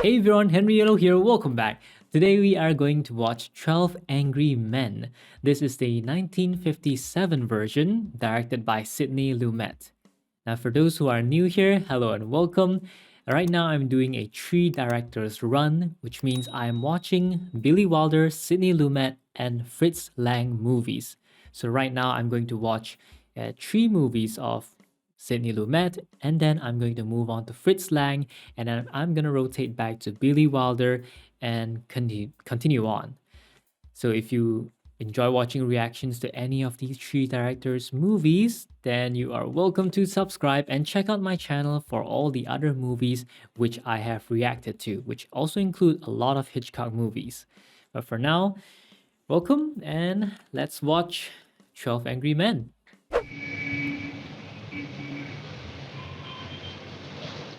Hey everyone, Henry Yellow here, welcome back. Today we are going to watch 12 Angry Men. This is the 1957 version, directed by Sidney Lumet. Now for those who are new here, hello and welcome. Right now I'm doing a 3 directors run, which means I'm watching Billy Wilder, Sidney Lumet, and Fritz Lang movies. So right now I'm going to watch 3 movies of Sidney Lumet, and then I'm going to move on to Fritz Lang, and then I'm going to rotate back to Billy Wilder and continue on. So if you enjoy watching reactions to any of these 3 directors' movies, then you are welcome to subscribe and check out my channel for all the other movies which I have reacted to, which also include a lot of Hitchcock movies. But for now, welcome and let's watch 12 Angry Men.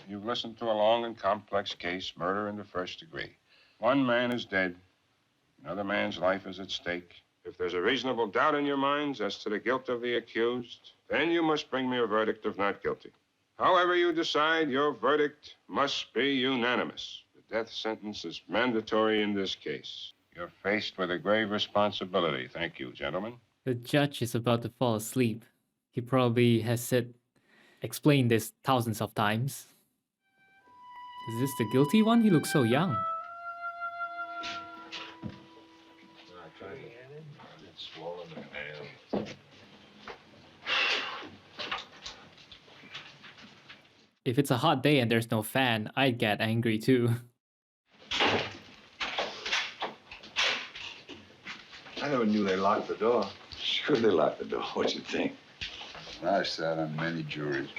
You've listened to a long and complex case, murder in the first degree. One man is dead. Another man's life is at stake. If there's a reasonable doubt in your minds as to the guilt of the accused, then you must bring me a verdict of not guilty. However you decide, your verdict must be unanimous. The death sentence is mandatory in this case. You're faced with a grave responsibility. Thank you, gentlemen. The judge is about to fall asleep. He probably has explained this thousands of times. Is this the guilty one? He looks so young. If it's a hot day and there's no fan, I'd get angry too. I never knew they locked the door. Sure they locked the door. What'd you think? I sat on many juries.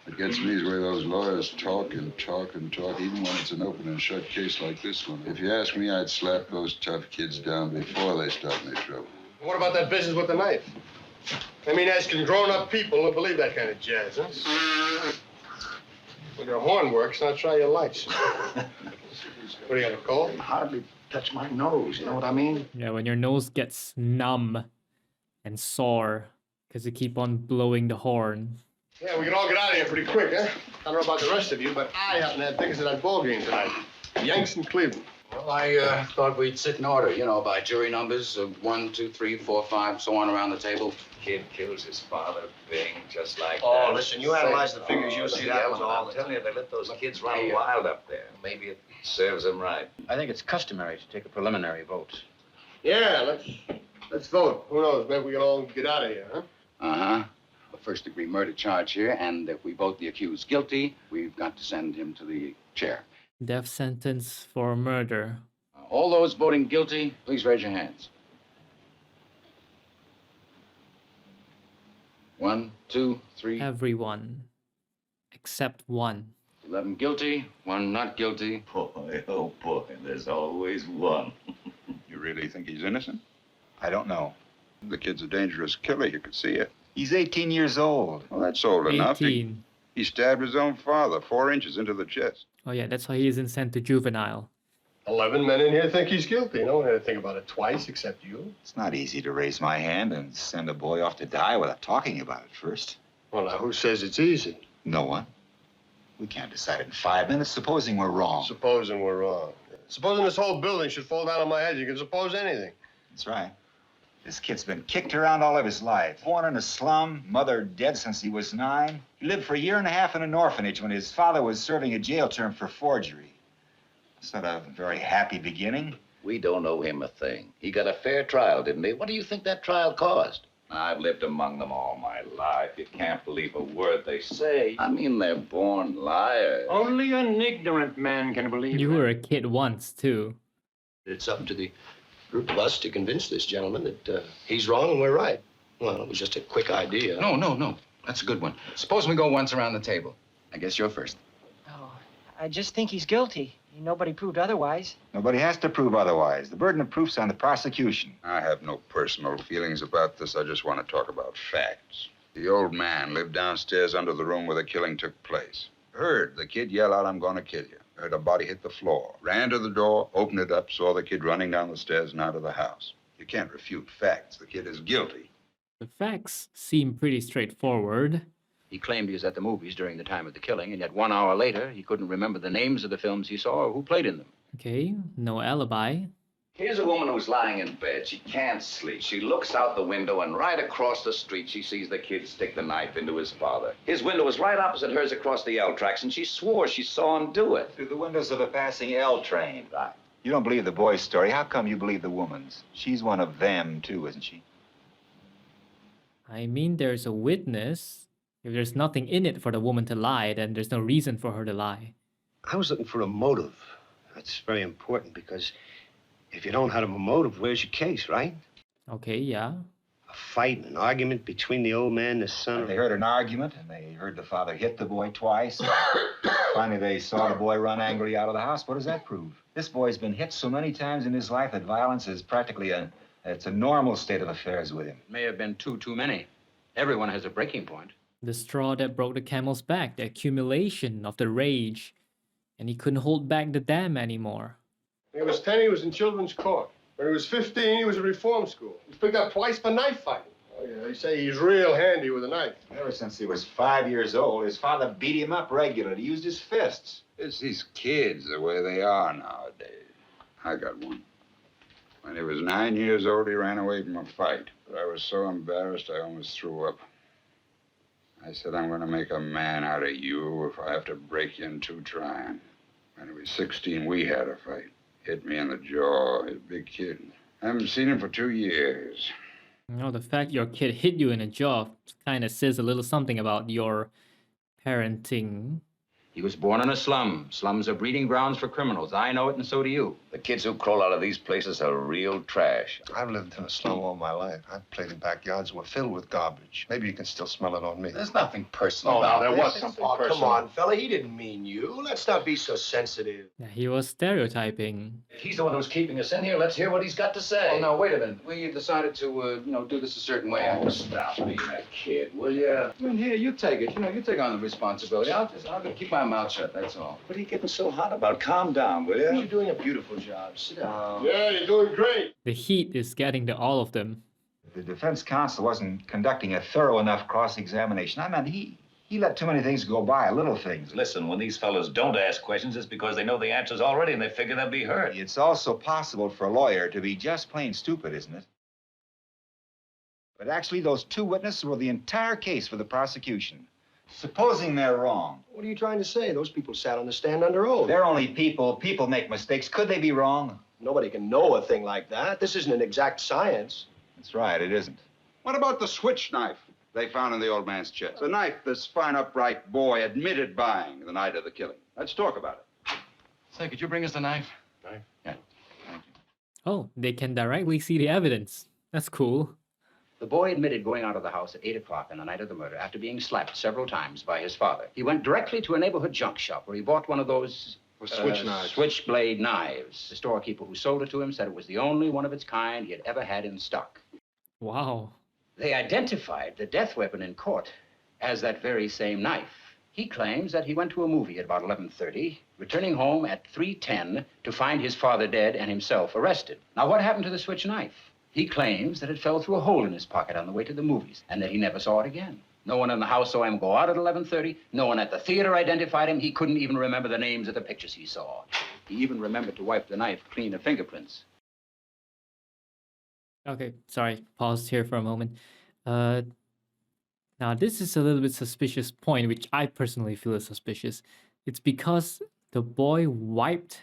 What gets me is where those lawyers talk and talk and talk, even when it's an open and shut case like this one. If you ask me, I'd slap those tough kids down before they start any trouble. What about that business with the knife? I mean, asking grown-up people to believe that kind of jazz, huh? When your horn works, now try your lights. What do you got, a cold? Hardly touch my nose, you know what I mean? Yeah, when your nose gets numb and sore because you keep on blowing the horn. Yeah, we can all get out of here pretty quick, huh? I don't know about the rest of you, but I happen to have tickets to that ball game tonight. Yanks and Cleveland. Well, I thought we'd sit in order, you know, by jury numbers of 1, 2, 3, 4, 5, so on around the table. Kid kills his father, Bing, just like that. Oh, listen, you analyze the figures, you'll see that was all I'm telling you, they let those kids run wild up there. Maybe it serves them right. I think it's customary to take a preliminary vote. Yeah, let's vote. Who knows, maybe we can all get out of here, huh? Uh-huh. A first-degree murder charge here, and if we vote the accused guilty, we've got to send him to the chair. Death sentence for murder. All those voting guilty, please raise your hands. 1, 2, 3. Everyone. Except one. 11 guilty, 1 not guilty. Boy, oh boy, there's always one. You really think he's innocent? I don't know. The kid's a dangerous killer, you could see it. He's 18 years old. Well, that's old enough. 18. He stabbed his own father 4 inches into the chest. Oh yeah, that's why he isn't sent to juvenile. 11 men in here think he's guilty. No one had to think about it twice except you. It's not easy to raise my hand and send a boy off to die without talking about it first. Well, now, who says it's easy? No one. We can't decide in 5 minutes, supposing we're wrong. Supposing we're wrong. Supposing this whole building should fall down on my head, you can suppose anything. That's right. This kid's been kicked around all of his life. Born in a slum, mother dead since he was 9. He lived for a year and a half in an orphanage when his father was serving a jail term for forgery. It's not a very happy beginning. We don't owe him a thing. He got a fair trial, didn't he? What do you think that trial cost? I've lived among them all my life. You can't believe a word they say. I mean, they're born liars. Only an ignorant man can believe You that. were a kid once too. It's up to the group of us to convince this gentleman that he's wrong and we're right. Well, it was just a quick idea. No. That's a good one. Suppose we go once around the table. I guess you're first. Oh, I just think he's guilty. Nobody proved otherwise. Nobody has to prove otherwise. The burden of proof's on the prosecution. I have no personal feelings about this. I just want to talk about facts. The old man lived downstairs under the room where the killing took place. Heard the kid yell out, "I'm going to kill you." Heard a body hit the floor. Ran to the door, opened it up, saw the kid running down the stairs and out of the house. You can't refute facts. The kid is guilty. The facts seem pretty straightforward. He claimed he was at the movies during the time of the killing, and yet 1 hour later, he couldn't remember the names of the films he saw or who played in them. Okay, no alibi. Here's a woman who's lying in bed. She can't sleep. She looks out the window, and right across the street, she sees the kid stick the knife into his father. His window was right opposite hers across the L tracks, and she swore she saw him do it. Through the windows of a passing L train. Right. You don't believe the boy's story. How come you believe the woman's? She's one of them, too, isn't she? I mean, there's a witness. If there's nothing in it for the woman to lie, then there's no reason for her to lie. I was looking for a motive. That's very important because if you don't have a motive, where's your case, right? Okay, yeah. A fight, an argument between the old man and his son. They heard an argument, and they heard the father hit the boy twice. Finally, they saw the boy run angrily out of the house. What does that prove? This boy's been hit so many times in his life that violence is practically it's a normal state of affairs with him. It may have been too many. Everyone has a breaking point. The straw that broke the camel's back, the accumulation of the rage. And he couldn't hold back the dam anymore. When he was 10, he was in children's court. When he was 15, he was at reform school. He was picked up twice for knife fighting. Oh, yeah, they say he's real handy with a knife. Ever since he was 5 years old, his father beat him up regularly. He used his fists. It's these kids, the way they are nowadays. I got one. When he was 9 years old, he ran away from a fight. But I was so embarrassed, I almost threw up. I said, I'm going to make a man out of you if I have to break you in two trying. When he was 16, we had a fight. Hit me in the jaw. He's a big kid. I haven't seen him for 2 years. You know, the fact your kid hit you in the jaw kind of says a little something about your parenting. He was born in a slum. Slums are breeding grounds for criminals. I know it, and so do you. The kids who crawl out of these places are real trash. I've lived in a slum all my life. I've played in backyards that were filled with garbage. Maybe you can still smell it on me. There's nothing personal Oh, about there was this. something Oh, personal. come on, fella. He didn't mean you. Let's not be so sensitive. Yeah, he was stereotyping. If he's the one who's keeping us in here, let's hear what he's got to say. Oh, now, wait a minute. We decided to, do this a certain way. Oh, stop being a kid, will you? I mean, here, you take it. You take on the responsibility. I'll keep my mouth shut, that's all. What are you getting so hot about? Calm down, will You're you? doing a beautiful job. Sit down. Yeah, you're doing great. The heat is getting to all of them. The defense counsel wasn't conducting a thorough enough cross-examination. I mean, he let too many things go by, little things. Listen, when these fellas don't ask questions, it's because they know the answers already and they figure they'll be heard. It's also possible for a lawyer to be just plain stupid, isn't it? But actually, those two witnesses were the entire case for the prosecution. Supposing they're wrong. What are you trying to say? Those people sat on the stand under oath. They're only people. People make mistakes. Could they be wrong? Nobody can know a thing like that. This isn't an exact science. That's right, it isn't. What about the switch knife they found in the old man's chest? The knife this fine, upright boy admitted buying the night of the killing. Let's talk about it. Say, could you bring us the knife? Knife? Yeah. Thank you. Oh, they can directly see the evidence. That's cool. The boy admitted going out of the house at 8 o'clock on the night of the murder after being slapped several times by his father. He went directly to a neighborhood junk shop where he bought one of those Switch knives. switchblade knives. The storekeeper who sold it to him said it was the only one of its kind he had ever had in stock. Wow. They identified the death weapon in court as that very same knife. He claims that he went to a movie at about 11:30, returning home at 3:10 to find his father dead and himself arrested. Now, what happened to the switch knife? He claims that it fell through a hole in his pocket on the way to the movies and that he never saw it again. No one in the house saw him go out at 11:30. No one at the theater identified him. He couldn't even remember the names of the pictures he saw. He even remembered to wipe the knife clean of fingerprints. Okay, sorry. Paused here for a moment. Now, this is a little bit suspicious point, which I personally feel is suspicious. It's because the boy wiped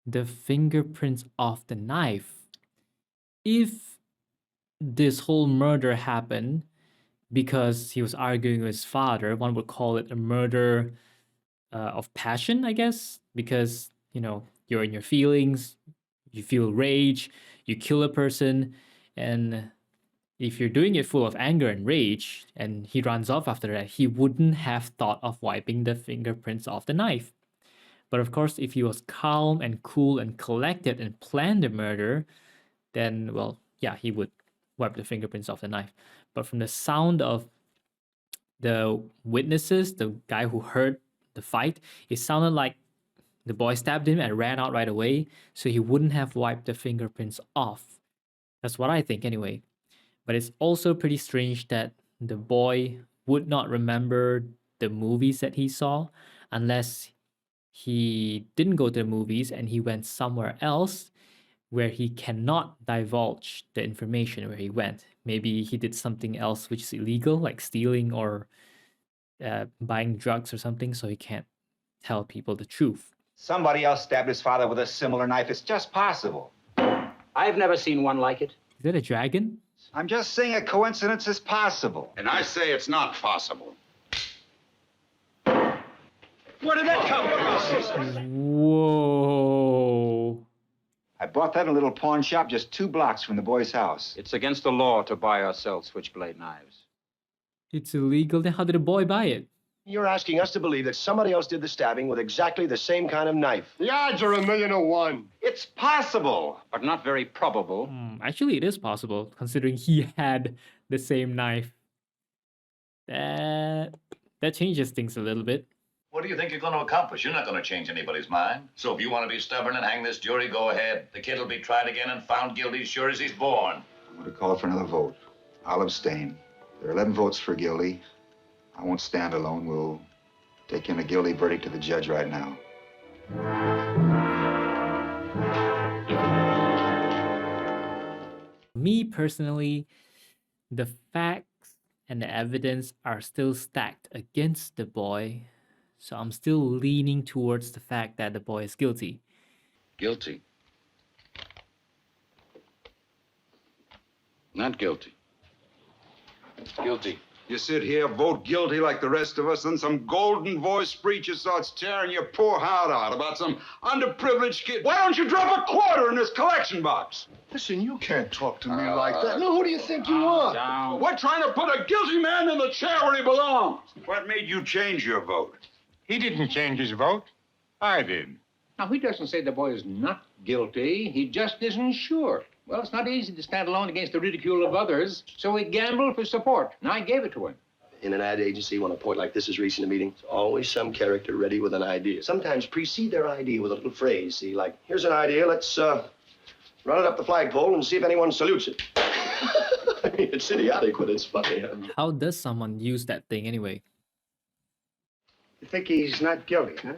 the fingerprints off the knife. If this whole murder happened because he was arguing with his father, one would call it a murder of passion, I guess, because, you're in your feelings, you feel rage, you kill a person, and if you're doing it full of anger and rage, and he runs off after that, he wouldn't have thought of wiping the fingerprints off the knife. But of course, if he was calm and cool and collected and planned the murder, then, well, yeah, he would wipe the fingerprints off the knife. But from the sound of the witnesses, the guy who heard the fight, it sounded like the boy stabbed him and ran out right away, so he wouldn't have wiped the fingerprints off. That's what I think anyway. But it's also pretty strange that the boy would not remember the movies that he saw unless he didn't go to the movies and he went somewhere else where he cannot divulge the information where he went. Maybe he did something else which is illegal, like stealing or buying drugs or something, so he can't tell people the truth. Somebody else stabbed his father with a similar knife. It's just possible. I've never seen one like it. Is that a dragon? I'm just saying a coincidence is possible. And I say it's not possible. Where did that come from? Whoa. I bought that in a little pawn shop just 2 blocks from the boy's house. It's against the law to buy or sell switchblade knives. It's illegal. Then how did the boy buy it? You're asking us to believe that somebody else did the stabbing with exactly the same kind of knife. The odds are 1,000,000 to 1. It's possible. But not very probable. Actually, it is possible, considering he had the same knife. That changes things a little bit. What do you think you're going to accomplish? You're not going to change anybody's mind. So if you want to be stubborn and hang this jury, go ahead. The kid will be tried again and found guilty as sure as he's born. I'm going to call for another vote. I'll abstain. There are 11 votes for guilty. I won't stand alone. We'll take in a guilty verdict to the judge right now. Me personally, the facts and the evidence are still stacked against the boy, so I'm still leaning towards the fact that the boy is guilty. Guilty. Not guilty. Guilty. You sit here, vote guilty like the rest of us, then some golden voiced preacher starts tearing your poor heart out about some underprivileged kid. Why don't you drop a quarter in this collection box? Listen, you can't talk to me like that. No, who do you think you are? Down. We're trying to put a guilty man in the chair where he belongs. What made you change your vote? He didn't change his vote. I did. Now, he doesn't say the boy is not guilty. He just isn't sure. Well, it's not easy to stand alone against the ridicule of others, so he gambled for support, and I gave it to him. In an ad agency, when a point like this is reaching a meeting, there's always some character ready with an idea. Sometimes precede their idea with a little phrase. See, like, here's an idea, let's run it up the flagpole and see if anyone salutes it. I mean, it's idiotic, but it's funny. How does someone use that thing anyway? You think he's not guilty, huh?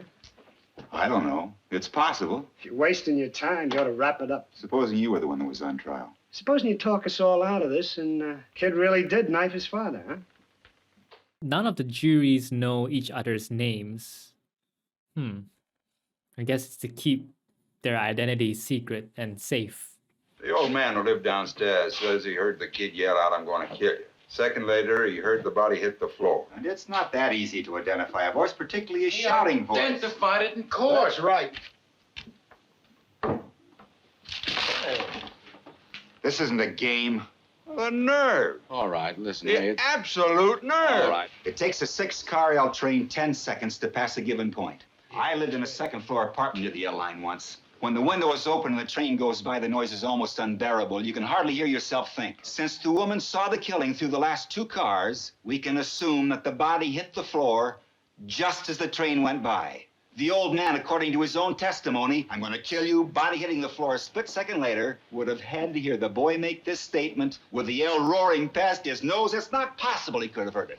I don't know. It's possible. If you're wasting your time, you ought to wrap it up. Supposing you were the one that was on trial. Supposing you talk us all out of this and kid really did knife his father, huh? None of the juries know each other's names. I guess it's to keep their identity secret and safe. The old man who lived downstairs says he heard the kid yell out, "I'm going to kill you." Second later, he heard the body hit the floor. And it's not that easy to identify a voice, particularly a shouting voice. Identified it in court. That's right. This isn't a game. The nerve. All right, listen, The absolute nerve. All right. It takes a 6-car L train 10 seconds to pass a given point. I lived in a second-floor apartment near the L line once. When the window is open and the train goes by, the noise is almost unbearable. You can hardly hear yourself think. Since the woman saw the killing through the last 2 cars, we can assume that the body hit the floor just as the train went by. The old man, according to his own testimony, "I'm going to kill you," body hitting the floor a split second later, would have had to hear the boy make this statement with the L roaring past his nose. It's not possible he could have heard it.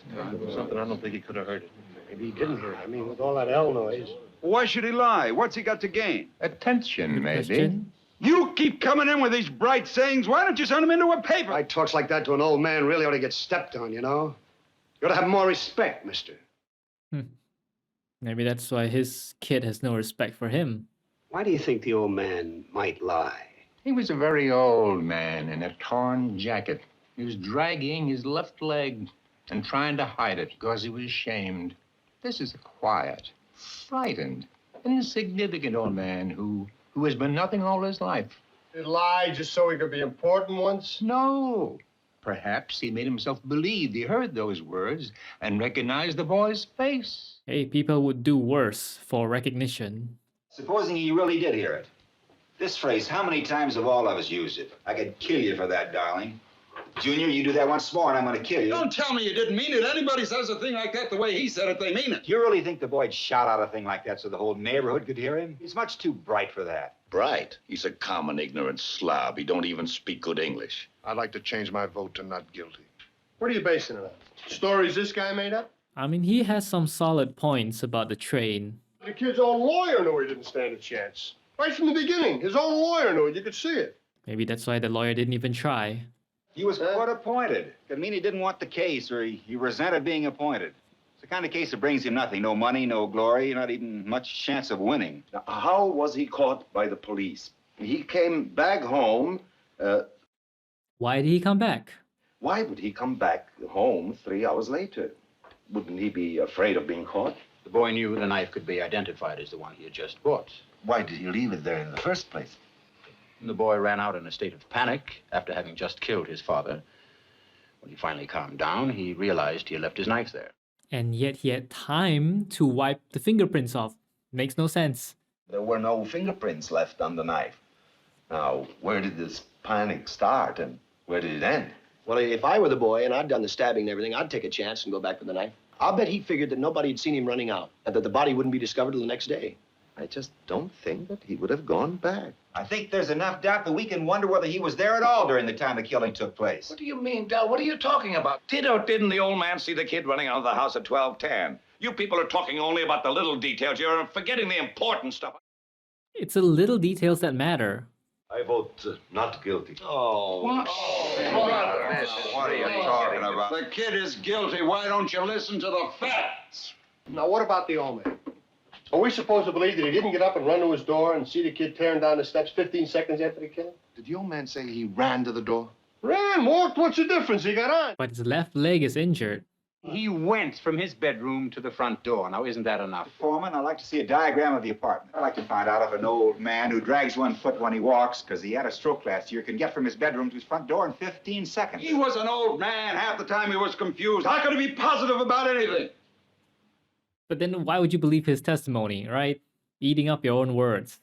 Something I don't think he could have heard it. Maybe he didn't hear it. I mean, with all that L noise. Why should he lie? What's he got to gain? Attention, maybe. Question? You keep coming in with these bright sayings. Why don't you send them into a paper? Guy talks like that to an old man really ought to get stepped on, you know? You ought to have more respect, mister. Maybe that's why his kid has no respect for him. Why do you think the old man might lie? He was a very old man in a torn jacket. He was dragging his left leg and trying to hide it because he was ashamed. This is a quiet, frightened, insignificant old man who has been nothing all his life. He lied just so he could be important once? No. Perhaps he made himself believe he heard those words and recognized the boy's face. Hey, people would do worse for recognition. Supposing he really did hear it. This phrase, how many times have all of us used it? I could kill you for that, darling. Junior, you do that once more and I'm going to kill you. Don't tell me you didn't mean it. Anybody says a thing like that the way he said it, they mean it. Do you really think the boy'd shout out a thing like that so the whole neighborhood could hear him? He's much too bright for that. Bright. He's a common, ignorant slob. He don't even speak good English. I'd like to change my vote to not guilty. What are you basing it on? Stories this guy made up? I mean, he has some solid points about the train. The kid's own lawyer knew he didn't stand a chance. Right from the beginning, his own lawyer knew it. You could see it. Maybe that's why the lawyer didn't even try. He was court appointed. Could mean he didn't want the case, or he resented being appointed. It's the kind of case that brings him nothing. No money, no glory, not even much chance of winning. Now, how was he caught by the police? He came back home. Why did he come back? Why would he come back home 3 hours later? Wouldn't he be afraid of being caught? The boy knew the knife could be identified as the one he had just bought. Why did he leave it there in the first place? The boy ran out in a state of panic after having just killed his father. When he finally calmed down, he realized he had left his knife there. And yet he had time to wipe the fingerprints off. Makes no sense. There were no fingerprints left on the knife. Now, where did this panic start and where did it end? Well, if I were the boy and I'd done the stabbing and everything, I'd take a chance and go back for the knife. I'll bet he figured that nobody had seen him running out and that the body wouldn't be discovered till the next day. I just don't think that he would have gone back. I think there's enough doubt that we can wonder whether he was there at all during the time the killing took place. What do you mean, Del? What are you talking about? Did or didn't the old man see the kid running out of the house at 12:10? You people are talking only about the little details. You're forgetting the important stuff. It's the little details that matter. I vote not guilty. Oh. What? What are you talking about? The kid is guilty. Why don't you listen to the facts? Now, what about the old man? Are we supposed to believe that he didn't get up and run to his door and see the kid tearing down the steps 15 seconds after the killing? Did the old man say he ran to the door? Ran, walked, what's the difference? He got on. But his left leg is injured. He went from his bedroom to the front door. Now, isn't that enough? Foreman, I'd like to see a diagram of the apartment. I'd like to find out if an old man who drags 1 foot when he walks, because he had a stroke last year, can get from his bedroom to his front door in 15 seconds. He was an old man. Half the time he was confused. How could he be positive about anything? But then why would you believe his testimony, right? Eating up your own words.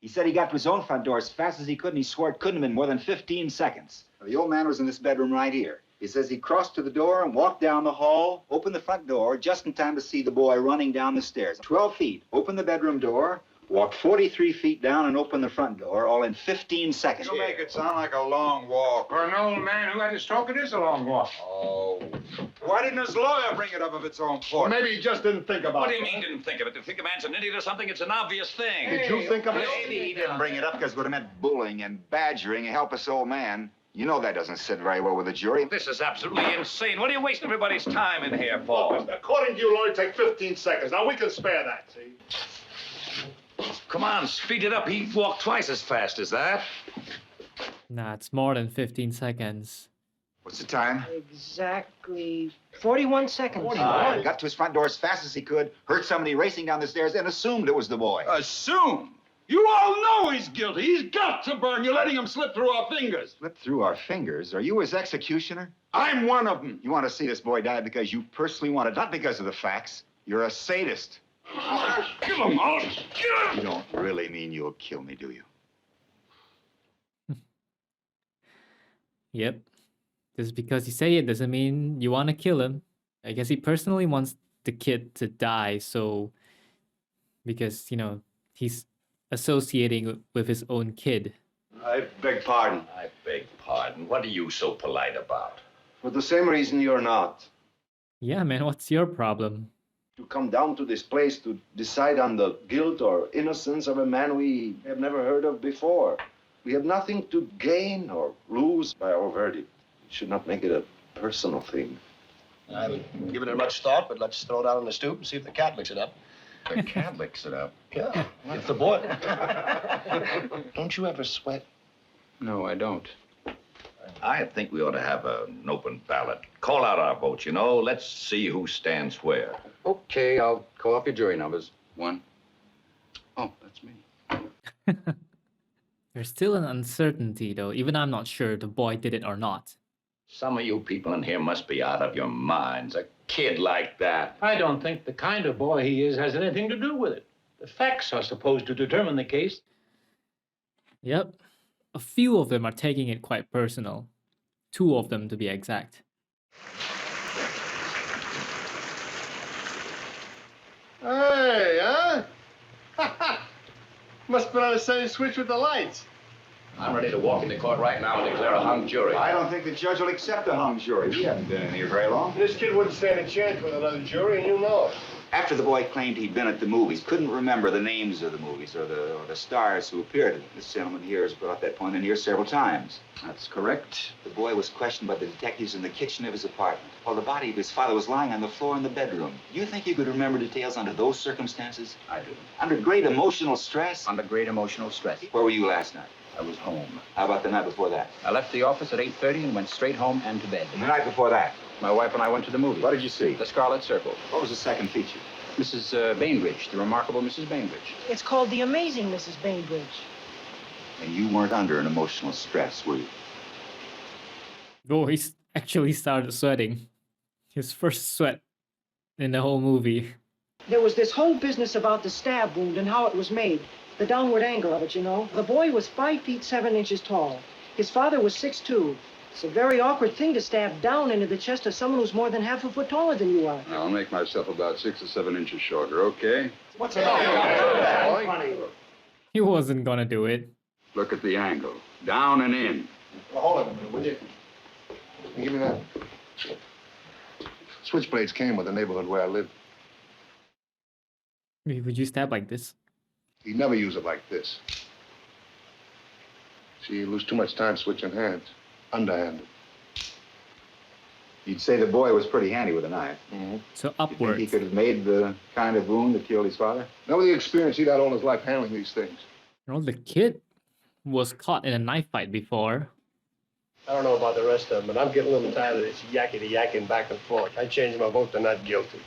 He said he got to his own front door as fast as he could, and he swore it couldn't have been more than 15 seconds. Now, the old man was in this bedroom right here. He says he crossed to the door and walked down the hall, opened the front door just in time to see the boy running down the stairs. 12 feet, opened the bedroom door, walked 43 feet down and opened the front door, all in 15 seconds. You make it sound like a long walk. For an old man who had a stroke, it is a long walk. Oh. Why didn't his lawyer bring it up of its own Or accord? maybe he just didn't think about What do it. you mean didn't think of it? To think a man's an idiot or something, it's an obvious thing. Did you think of it? Maybe he didn't bring it up because it would have meant bullying and badgering a helpless old man. You know that doesn't sit very well with a jury. This is absolutely insane. What are you wasting everybody's time in here for? According to you, it'll only take 15 seconds. Now, we can spare that, see? Come on, speed it up. He walked twice as fast as that. Nah, it's more than 15 seconds. What's the time? Exactly 41 seconds. Got to his front door as fast as he could, heard somebody racing down the stairs, and assumed it was the boy. Assume? You all know he's guilty. He's got to burn. You're letting him slip through our fingers. Slip through our fingers. Are you his executioner? I'm one of them. You want to see this boy die because you personally want it, not because of the facts. You're a sadist. Kill him, I'll kill him. You don't really mean you'll kill me, do you? Yep. Just because you say it doesn't mean you want to kill him. I guess he personally wants the kid to die, so... Because, you know, he's associating with his own kid. I beg pardon. I beg pardon. What are you so polite about? For the same reason you're not. Yeah, man, what's your problem? To come down to this place to decide on the guilt or innocence of a man we have never heard of before. We have nothing to gain or lose by our verdict. We should not make it a personal thing. I haven't given it much thought, but let's throw it out on the stoop and see if the cat licks it up. The cat licks it up. Yeah, if the boy... Don't you ever sweat? No, I don't. I think we ought to have an open ballot. Call out our votes, you know. Let's see who stands where. Okay, I'll call off your jury numbers. 1. Oh, that's me. There's still an uncertainty, though. Even I'm not sure the boy did it or not. Some of you people in here must be out of your minds. A kid like that. I don't think the kind of boy he is has anything to do with it. The facts are supposed to determine the case. Yep. A few of them are taking it quite personal. 2 of them, to be exact. Hey, huh? Must have been on the same switch with the lights. I'm ready to walk into court right now and declare a hung jury. I don't think the judge will accept a hung jury. We haven't been in here very long. This kid wouldn't stand a chance with another jury, and you know it. After the boy claimed he'd been at the movies, couldn't remember the names of the movies or the stars who appeared in it. This gentleman here has brought that point in here several times. That's correct. The boy was questioned by the detectives in the kitchen of his apartment, while the body of his father was lying on the floor in the bedroom. Do you think you could remember details under those circumstances? I do. Under great emotional stress? Under great emotional stress. Where were you last night? I was home. How about the night before that? I left the office at 8:30 and went straight home and to bed. And the night before that? My wife and I went to the movies. What did you see? The Scarlet Circle. What was the second feature? Mrs. Bainbridge, the remarkable Mrs. Bainbridge. It's called The Amazing Mrs. Bainbridge. And you weren't under an emotional stress, were you? Oh, he actually started sweating. His first sweat in the whole movie. There was this whole business about the stab wound and how it was made. The downward angle of it, you know. The boy was 5 feet 7 inches tall. His father was 6'2". It's a very awkward thing to stab down into the chest of someone who's more than half a foot taller than you are. I'll make myself about 6 or 7 inches shorter, okay? What's it all funny. He wasn't gonna do it. Look at the angle. Down and in. Well, hold on a minute, would you? Give me that. Switchblades came with the neighborhood where I lived. Would you stab like this? He never used it like this. See, you lose too much time switching hands. Underhanded. You'd say the boy was pretty handy with a knife. Mm-hmm. So You think upwards. he could have made the kind of wound that killed his father? Now, with the experience he'd had all his life handling these things. You know, the kid was caught in a knife fight before. I don't know about the rest of them, but I'm getting a little tired of this yakety-yakking back and forth. I changed my vote to not guilty.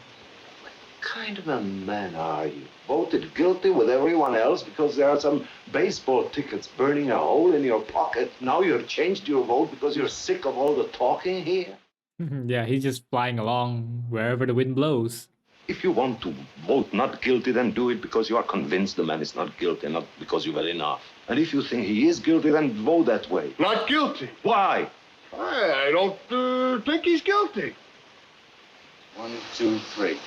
What kind of a man are you? Voted guilty with everyone else because there are some baseball tickets burning a hole in your pocket. Now you've changed your vote because you're sick of all the talking here? Yeah, he's just flying along wherever the wind blows. If you want to vote not guilty, then do it because you are convinced the man is not guilty, not because you've had enough. And if you think he is guilty, then vote that way. Not guilty. Why? I don't think he's guilty. 1, 2, 3.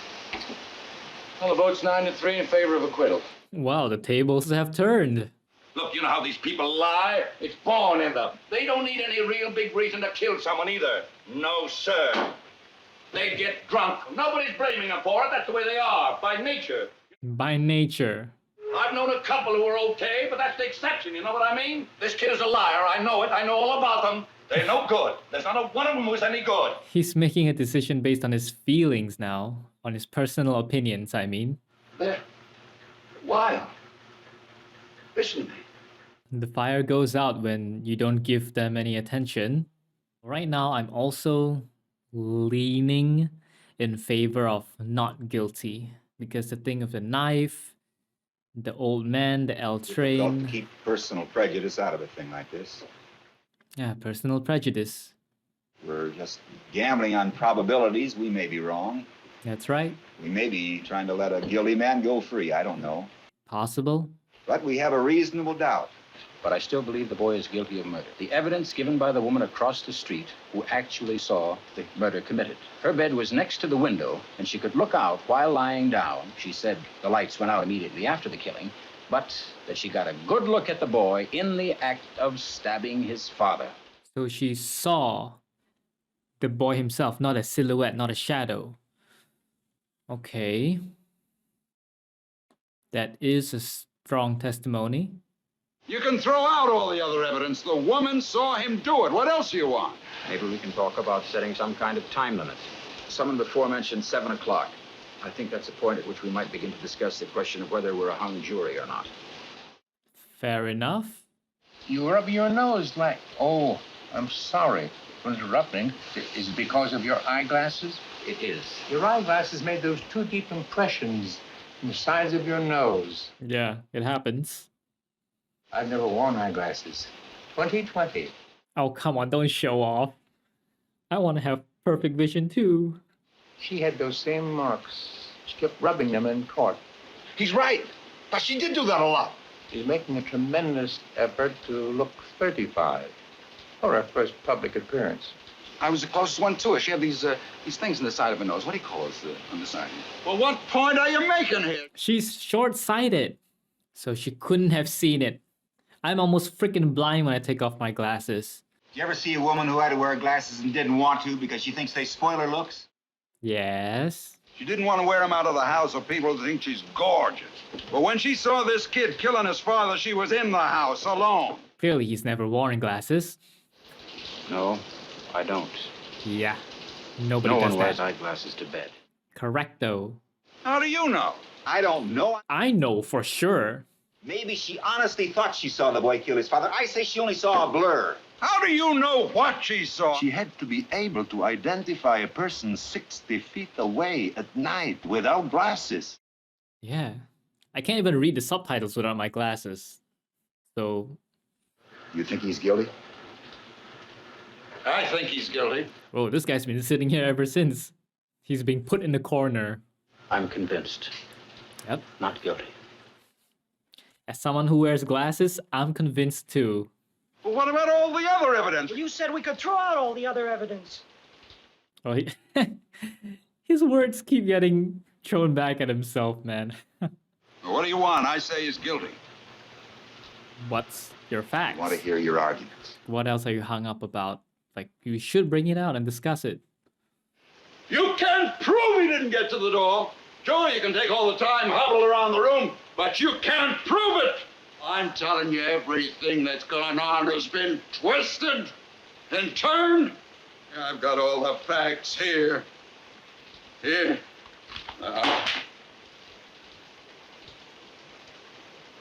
Well, the vote's 9-3 in favor of acquittal. Wow, the tables have turned. Look, you know how these people lie? It's born in them. They don't need any real big reason to kill someone either. No, sir. They get drunk. Nobody's blaming them for it. That's the way they are, by nature. By nature. I've known a couple who were okay, but that's the exception, you know what I mean? This kid is a liar. I know it. I know all about them. They're no good. There's not a one of them who's any good. He's making a decision based on his feelings now. On his personal opinions, I mean. They're wild. Listen to me. The fire goes out when you don't give them any attention. Right now, I'm also leaning in favor of not guilty. Because the thing of the knife, the old man, the L Difficult train. to keep personal prejudice out of a thing like this. Yeah, personal prejudice. We're just gambling on probabilities. We may be wrong. That's right. We may be trying to let a guilty man go free. I don't know. Possible. But we have a reasonable doubt. But I still believe the boy is guilty of murder. The evidence given by the woman across the street who actually saw the murder committed. Her bed was next to the window, and she could look out while lying down. She said the lights went out immediately after the killing, but that she got a good look at the boy in the act of stabbing his father. So she saw the boy himself, not a silhouette, not a shadow. Okay. That is a strong testimony. You can throw out all the other evidence. The woman saw him do it. What else do you want? Maybe we can talk about setting some kind of time limit. Someone before mentioned 7 o'clock. I think that's a point at which we might begin to discuss the question of whether we're a hung jury or not. Fair enough. You rub your nose like... Oh, I'm sorry for interrupting. Is it because of your eyeglasses? It is. Your eyeglasses made those two deep impressions on the sides of your nose. Yeah, it happens. I've never worn eyeglasses. 2020. Oh, come on, don't show off. I want to have perfect vision too. She had those same marks. She kept rubbing them in court. He's right. Now, she did do that a lot. She's making a tremendous effort to look 35 for her first public appearance. I was the closest one to her. She had these things on the side of her nose. What do you call those on the side? Well, what point are you making here? She's short-sighted, so she couldn't have seen it. I'm almost freaking blind when I take off my glasses. Did you ever see a woman who had to wear glasses and didn't want to because she thinks they spoil her looks? Yes. She didn't want to wear them out of the house so people would think she's gorgeous. But when she saw this kid killing his father, she was in the house alone. Clearly, he's never worn glasses. No, I don't. Yeah. Nobody No does one wears that. eyeglasses to bed. Correct, though. How do you know? I don't know. I know for sure. Maybe she honestly thought she saw the boy kill his father. I say she only saw a blur. How do you know what she saw? She had to be able to identify a person 60 feet away at night without glasses. Yeah. I can't even read the subtitles without my glasses. So, You think he's guilty? I think he's guilty. oh, this guy's been sitting here ever since. He's being put in the corner. I'm convinced. Yep. Not guilty. As someone who wears glasses, I'm convinced too. But what about all the other evidence? You said we could throw out all the other evidence. Oh, his words keep getting thrown back at himself, man. What do you want? I say he's guilty. What's your facts? I want to hear your arguments. What else are you hung up about? Like, you should bring it out and discuss it. You can't prove he didn't get to the door. Sure, you can take all the time, hobble around the room, but you can't prove it. I'm telling you, everything that's gone on has been twisted and turned. I've got all the facts here. Here.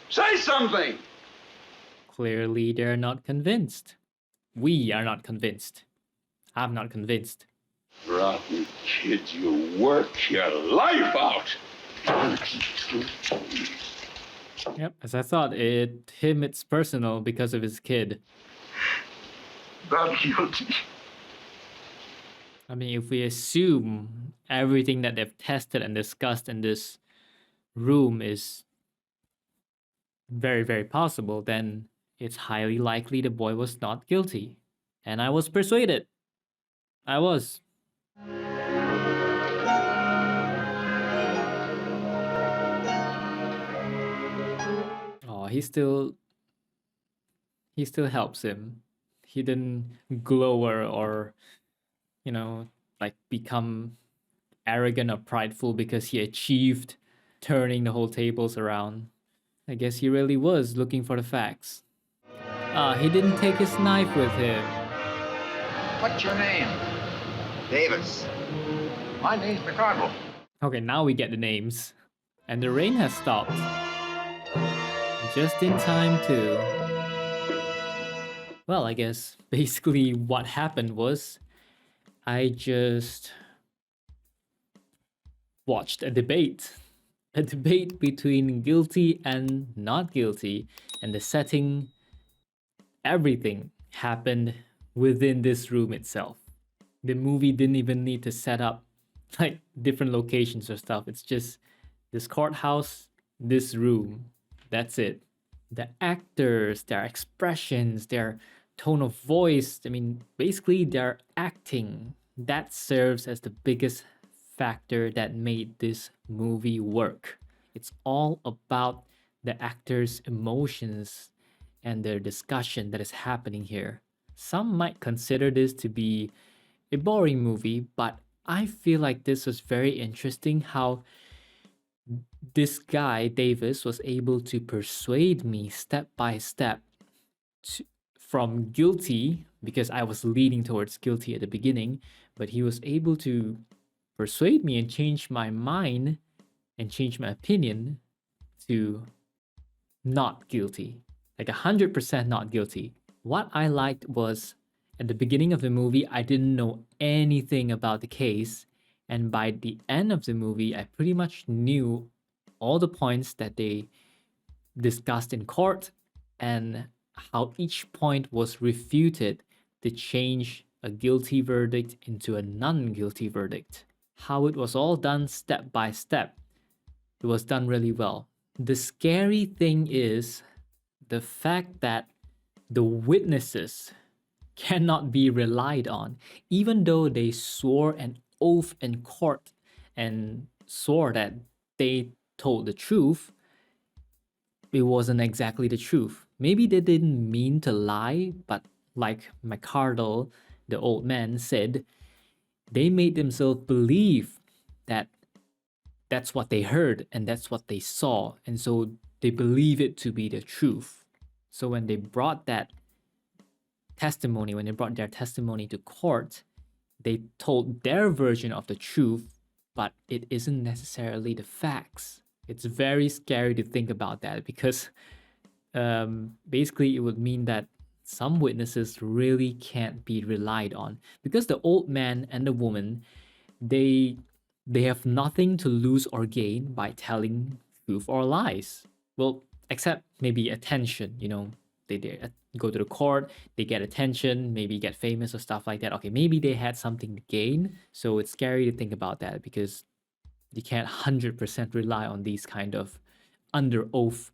Say something. Clearly, they're not convinced. We are not convinced. I'm not convinced. Rotten kids, you work your life out. Yep, as I thought, it's personal because of his kid. Not guilty. I mean, if we assume everything that they've tested and discussed in this room is very, very possible, then it's highly likely the boy was not guilty. And I was persuaded. I was. Oh, he still helps him. He didn't glow or like become arrogant or prideful because he achieved turning the whole tables around. I guess he really was looking for the facts. He didn't take his knife with him. What's your name? Davis. My name's McCardle. Okay, now we get the names. And the rain has stopped. Just in time too. Well, I guess basically what happened was I just watched a debate between guilty and not guilty, and the setting, everything happened within this room itself. The movie didn't even need to set up like different locations or stuff. It's just this courthouse, this room. That's it. The actors, their expressions, their tone of voice, I mean, basically their acting, that serves as the biggest factor that made this movie work. It's all about the actors' emotions and their discussion that is happening here. Some might consider this to be a boring movie, but I feel like this was very interesting how this guy, Davis, was able to persuade me step by step from guilty, because I was leaning towards guilty at the beginning, but he was able to persuade me and change my mind and change my opinion to not guilty, like 100% not guilty. What I liked was at the beginning of the movie, I didn't know anything about the case, and by the end of the movie, I pretty much knew all the points that they discussed in court and how each point was refuted to change a guilty verdict into a non-guilty verdict. How it was all done step by step. It was done really well. The scary thing is the fact that the witnesses cannot be relied on, even though they swore an oath in court and swore that they told the truth. it wasn't exactly the truth. Maybe they didn't mean to lie, but like McCardle, the old man, said, they made themselves believe that that's what they heard and that's what they saw. And so they believe it to be the truth. So when they brought that testimony, when they brought their testimony to court, they told their version of the truth, but it isn't necessarily the facts. It's very scary to think about that because basically it would mean that some witnesses really can't be relied on because the old man and the woman, they have nothing to lose or gain by telling truth or lies. Well, except maybe attention, they go to the court, they get attention, maybe get famous or stuff like that. Okay, maybe they had something to gain. So it's scary to think about that because you can't 100% rely on these kind of under oath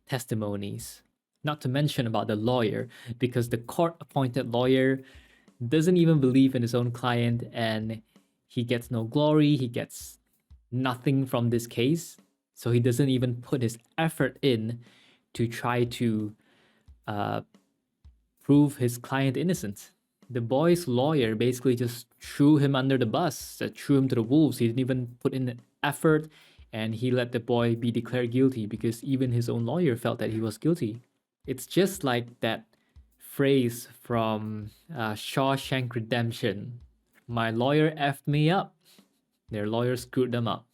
testimonies. Not to mention about the lawyer, because the court appointed lawyer doesn't even believe in his own client and he gets no glory, he gets nothing from this case. So he doesn't even put his effort in to try to prove his client innocent. The boy's lawyer basically just threw him under the bus, threw him to the wolves. He didn't even put in the effort and he let the boy be declared guilty because even his own lawyer felt that he was guilty. It's just like that phrase from Shawshank Redemption. My lawyer effed me up. Their lawyer screwed them up.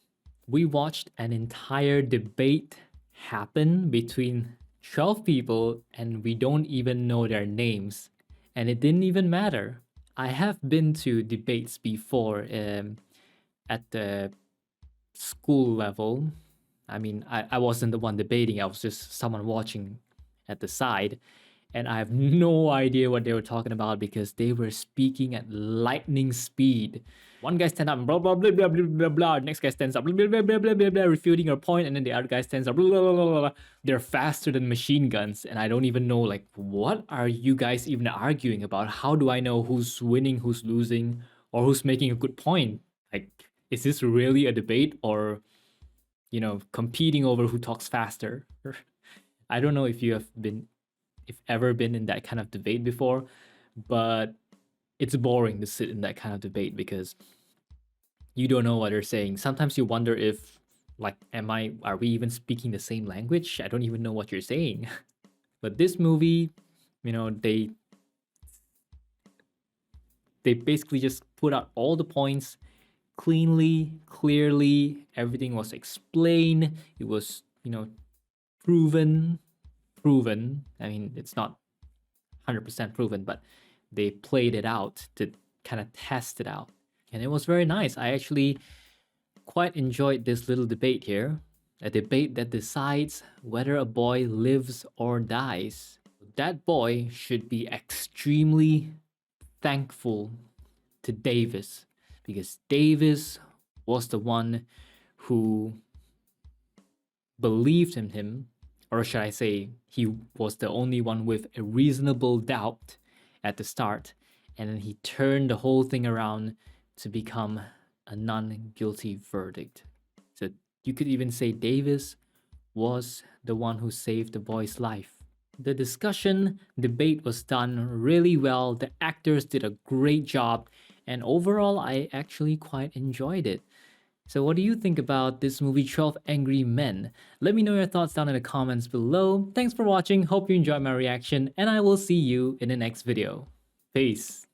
We watched an entire debate happen between 12 people and we don't even know their names. And it didn't even matter. I have been to debates before at the school level. I mean, I wasn't the one debating, I was just someone watching at the side. And I have no idea what they were talking about because they were speaking at lightning speed. One guy stands up and blah, blah, blah, blah, blah, blah, blah. Next guy stands up, blah, blah, blah, blah, blah, blah, blah, refuting her point. And then the other guy stands up, blah, blah, blah, blah, blah. They're faster than machine guns. And I don't even know, like, what are you guys even arguing about? How do I know who's winning, who's losing, or who's making a good point? Like, is this really a debate or, competing over who talks faster? I don't know if ever been in that kind of debate before, but it's boring to sit in that kind of debate because you don't know what they're saying. Sometimes you wonder if, like, are we even speaking the same language? I don't even know what you're saying. But this movie, they basically just put out all the points cleanly, clearly. Everything was explained. It was, proven. I mean, it's not 100% proven, but they played it out to kind of test it out. And it was very nice. I actually quite enjoyed this little debate here. A debate that decides whether a boy lives or dies. That boy should be extremely thankful to Davis because Davis was the one who believed in him, or should I say, he was the only one with a reasonable doubt at the start, and then he turned the whole thing around to become a non-guilty verdict. So you could even say Davis was the one who saved the boy's life. The debate was done really well. The actors did a great job, and overall, I actually quite enjoyed it. So what do you think about this movie 12 Angry Men? Let me know your thoughts down in the comments below. Thanks for watching, hope you enjoyed my reaction, and I will see you in the next video. Peace.